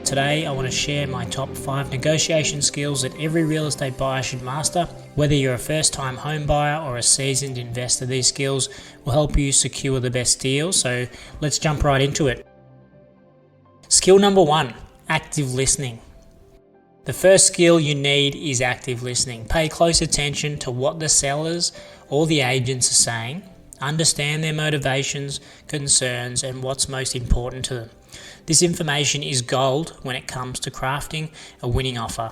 today I want to share my top 5 negotiation skills that every real estate buyer should master. Whether you're a first time home buyer or a seasoned investor, these skills will help you secure the best deal. So let's jump right into it. Skill number 1, active listening. The first skill you need is active listening. Pay close attention to what the sellers or the agents are saying. Understand their motivations, concerns, and what's most important to them. This information is gold when it comes to crafting a winning offer.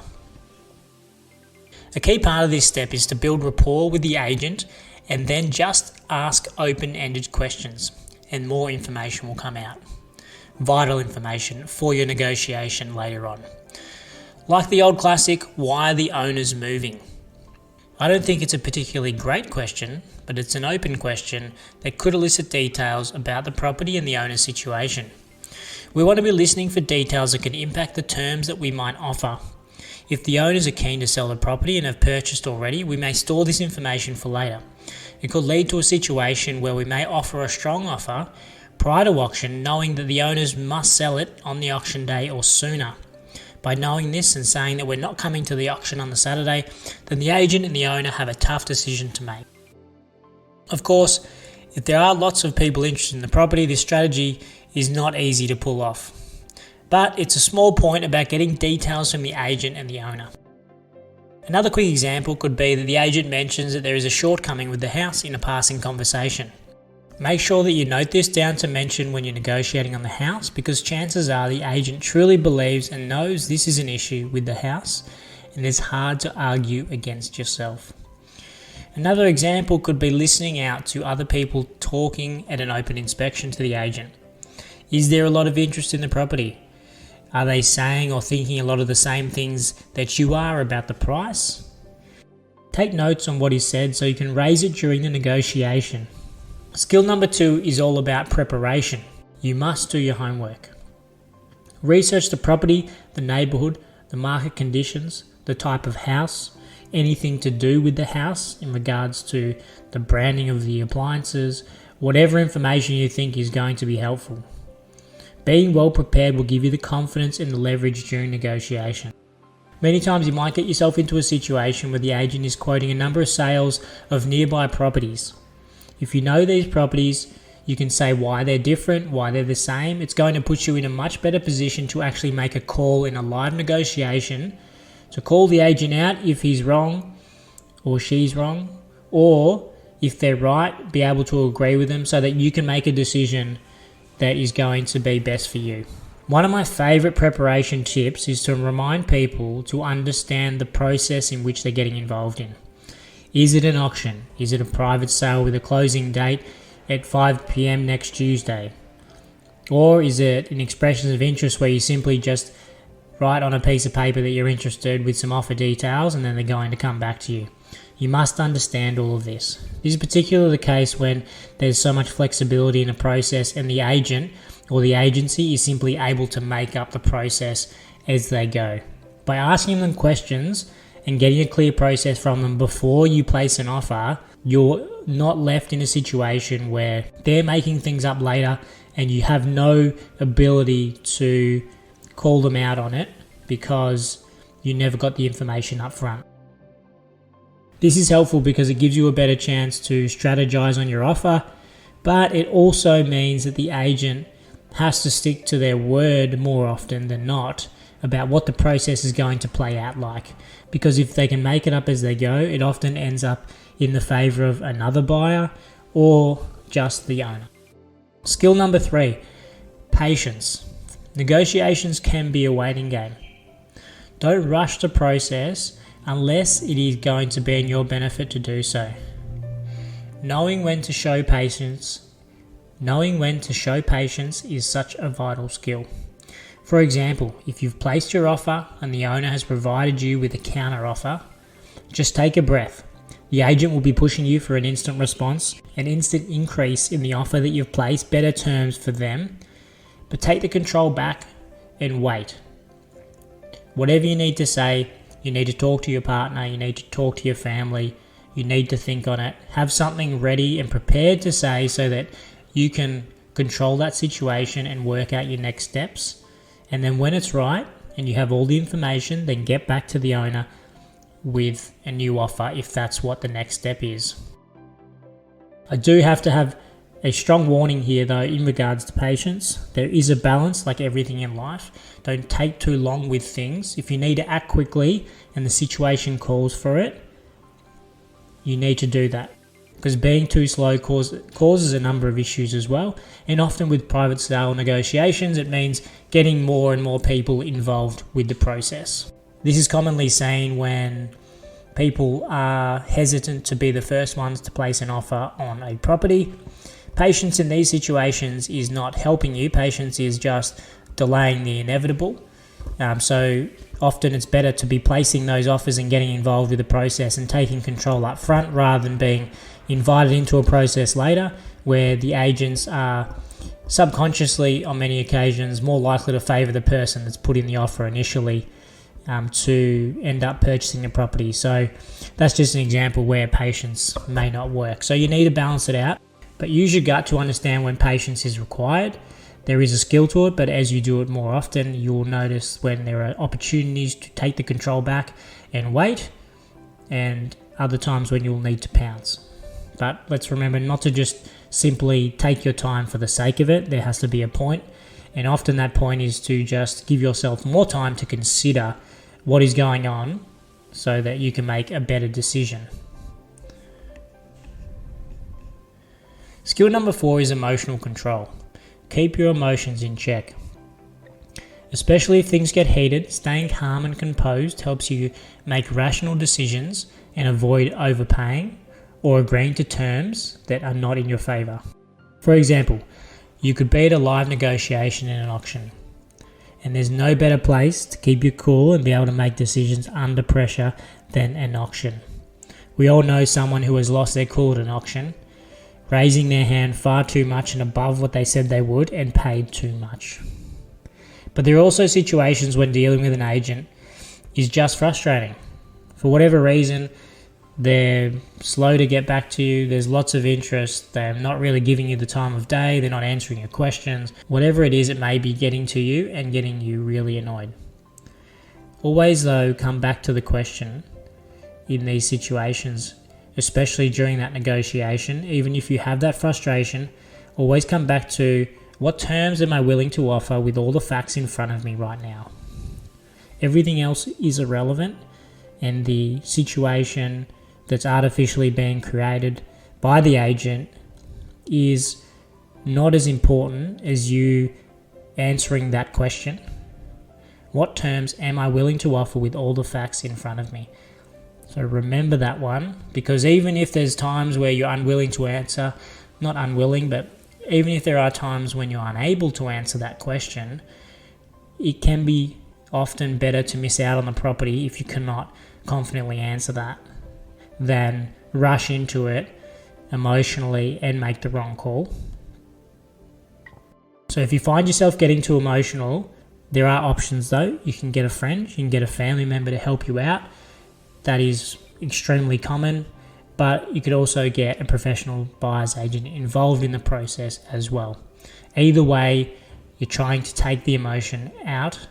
A key part of this step is to build rapport with the agent and then just ask open-ended questions and more information will come out. Vital information for your negotiation later on. Like the old classic, why are the owners moving? I don't think it's a particularly great question, but it's an open question that could elicit details about the property and the owner's situation. We want to be listening for details that can impact the terms that we might offer. If the owners are keen to sell the property and have purchased already, we may store this information for later. It could lead to a situation where we may offer a strong offer prior to auction, knowing that the owners must sell it on the auction day or sooner. By knowing this and saying that we're not coming to the auction on the Saturday, then the agent and the owner have a tough decision to make. Of course, if there are lots of people interested in the property, this strategy is not easy to pull off. But it's a small point about getting details from the agent and the owner. Another quick example could be that the agent mentions that there is a shortcoming with the house in a passing conversation. Make sure that you note this down to mention when you're negotiating on the house, because chances are the agent truly believes and knows this is an issue with the house and it's hard to argue against yourself. Another example could be listening out to other people talking at an open inspection to the agent. Is there a lot of interest in the property? Are they saying or thinking a lot of the same things that you are about the price? Take notes on what is said so you can raise it during the negotiation. Skill number 2 is all about preparation. You must do your homework. Research the property, the neighbourhood, the market conditions, the type of house, anything to do with the house in regards to the branding of the appliances, whatever information you think is going to be helpful. Being well prepared will give you the confidence and the leverage during negotiation. Many times you might get yourself into a situation where the agent is quoting a number of sales of nearby properties. If you know these properties, you can say why they're different, why they're the same. It's going to put you in a much better position to actually make a call in a live negotiation, to call the agent out if he's wrong or she's wrong, or if they're right, be able to agree with them so that you can make a decision that is going to be best for you. One of my favourite preparation tips is to remind people to understand the process in which they're getting involved in. Is it an auction? Is it a private sale with a closing date at 5 p.m. next Tuesday? Or is it an expression of interest where you simply just write on a piece of paper that you're interested with some offer details and then they're going to come back to you? You must understand all of this. This is particularly the case when there's so much flexibility in a process and the agent or the agency is simply able to make up the process as they go. By asking them questions and getting a clear process from them before you place an offer, you're not left in a situation where they're making things up later and you have no ability to call them out on it because you never got the information up front. This is helpful because it gives you a better chance to strategize on your offer, but it also means that the agent has to stick to their word more often than not about what the process is going to play out like. Because if they can make it up as they go, it often ends up in the favour of another buyer or just the owner. Skill number 3, patience. Negotiations can be a waiting game. Don't rush the process unless it is going to be in your benefit to do so. Knowing when to show patience is such a vital skill. For example, if you've placed your offer and the owner has provided you with a counter offer, just take a breath. The agent will be pushing you for an instant response, an instant increase in the offer that you've placed, better terms for them, but take the control back and wait. Whatever you need to say, you need to talk to your partner, you need to talk to your family, you need to think on it. Have something ready and prepared to say so that you can control that situation and work out your next steps And then when it's right and you have all the information, then get back to the owner with a new offer if that's what the next step is. I do have to have a strong warning here though in regards to patience. There is a balance like everything in life. Don't take too long with things. If you need to act quickly and the situation calls for it, you need to do that. Because being too slow causes a number of issues as well. And often with private sale negotiations, it means getting more and more people involved with the process. This is commonly seen when people are hesitant to be the first ones to place an offer on a property. Patience in these situations is not helping you. Patience is just delaying the inevitable. So often it's better to be placing those offers and getting involved with the process and taking control up front rather than being invited into a process later where the agents are subconsciously on many occasions more likely to favour the person that's put in the offer initially to end up purchasing the property. So that's just an example where patience may not work. So you need to balance it out, but use your gut to understand when patience is required. There is a skill to it, but as you do it more often, you'll notice when there are opportunities to take the control back and wait, and other times when you'll need to pounce. But let's remember not to just simply take your time for the sake of it. There has to be a point, and often that point is to just give yourself more time to consider what is going on so that you can make a better decision. Skill number 4 is emotional control. Keep your emotions in check. Especially if things get heated, staying calm and composed helps you make rational decisions and avoid overpaying or agreeing to terms that are not in your favour. For example, you could be at a live negotiation in an auction, and there's no better place to keep your cool and be able to make decisions under pressure than an auction. We all know someone who has lost their cool at an auction, raising their hand far too much and above what they said they would and paid too much. But there are also situations when dealing with an agent is just frustrating. For whatever reason, they're slow to get back to you, there's lots of interest, they're not really giving you the time of day, they're not answering your questions. Whatever it is, it may be getting to you and getting you really annoyed. Always though, come back to the question in these situations, especially during that negotiation. Even if you have that frustration, always come back to what terms am I willing to offer with all the facts in front of me right now. Everything else is irrelevant, and the situation that's artificially being created by the agent is not as important as you answering that question. What terms am I willing to offer with all the facts in front of me? So remember that one, because even if there's times where you're unwilling to answer, not unwilling, but even if there are times when you're unable to answer that question, it can be often better to miss out on the property if you cannot confidently answer that than rush into it emotionally and make the wrong call. So if you find yourself getting too emotional, there are options though. You can get a friend, you can get a family member to help you out. That is extremely common, but you could also get a professional buyer's agent involved in the process as well. Either way, you're trying to take the emotion out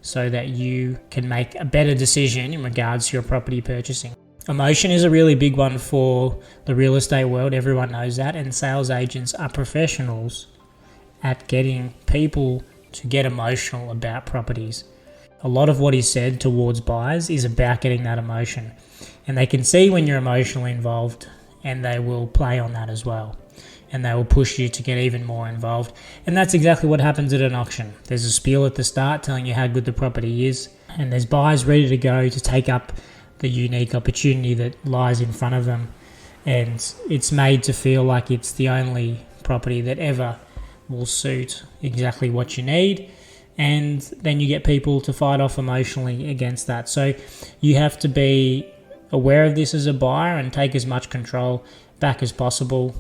so that you can make a better decision in regards to your property purchasing. Emotion is a really big one for the real estate world, everyone knows that, and sales agents are professionals at getting people to get emotional about properties. A lot of what is said towards buyers is about getting that emotion, and they can see when you're emotionally involved, and they will play on that as well, and they will push you to get even more involved. And that's exactly what happens at an auction. There's a spiel at the start telling you how good the property is, and there's buyers ready to go to take up the unique opportunity that lies in front of them, and it's made to feel like it's the only property that ever will suit exactly what you need, and then you get people to fight off emotionally against that. So you have to be aware of this as a buyer and take as much control back as possible.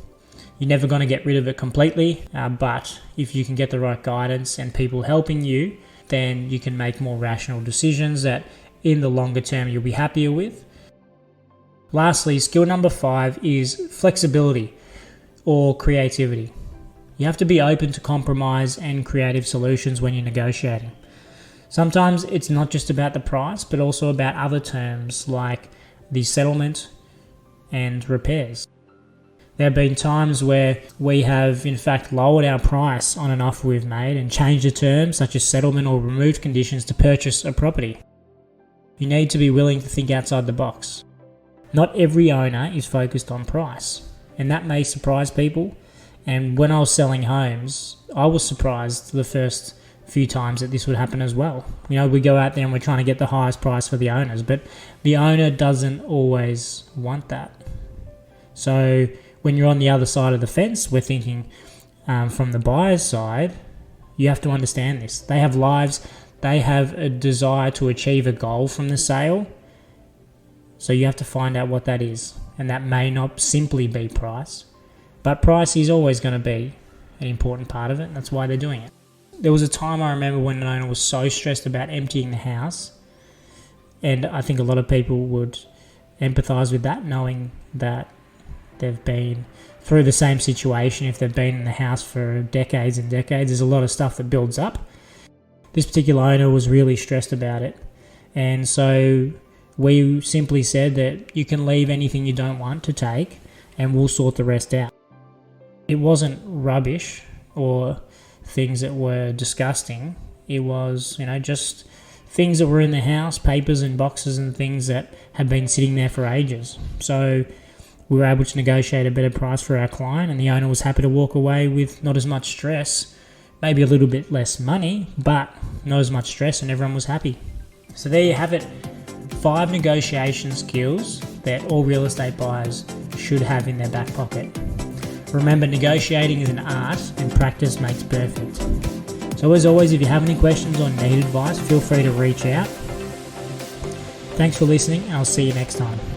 You're never going to get rid of it completely, but if you can get the right guidance and people helping you, then you can make more rational decisions that in the longer term you'll be happier with. Lastly, skill number 5 is flexibility or creativity. You have to be open to compromise and creative solutions when you're negotiating. Sometimes it's not just about the price, but also about other terms like the settlement and repairs. There have been times where we have in fact lowered our price on an offer we've made and changed the terms such as settlement or removed conditions to purchase a property. You need to be willing to think outside the box. Not every owner is focused on price, and that may surprise people. And when I was selling homes, I was surprised the first few times that this would happen as well. You know, we go out there and we're trying to get the highest price for the owners, but the owner doesn't always want that. So when you're on the other side of the fence, we're thinking from the buyer's side, you have to understand this. They have lives, they have a desire to achieve a goal from the sale. So you have to find out what that is. And that may not simply be price, but price is always going to be an important part of it, and that's why they're doing it. There was a time I remember when an owner was so stressed about emptying the house, and I think a lot of people would empathise with that, knowing that they've been through the same situation. If they've been in the house for decades and decades, there's a lot of stuff that builds up. This particular owner was really stressed about it, and so we simply said that you can leave anything you don't want to take and we'll sort the rest out. It wasn't rubbish or things that were disgusting. It was, just things that were in the house, papers and boxes and things that had been sitting there for ages. So we were able to negotiate a better price for our client, and the owner was happy to walk away with not as much stress, maybe a little bit less money, but not as much stress, and everyone was happy. So there you have it. 5 negotiation skills that all real estate buyers should have in their back pocket. Remember, negotiating is an art and practice makes perfect. So as always, if you have any questions or need advice, feel free to reach out. Thanks for listening, and I'll see you next time.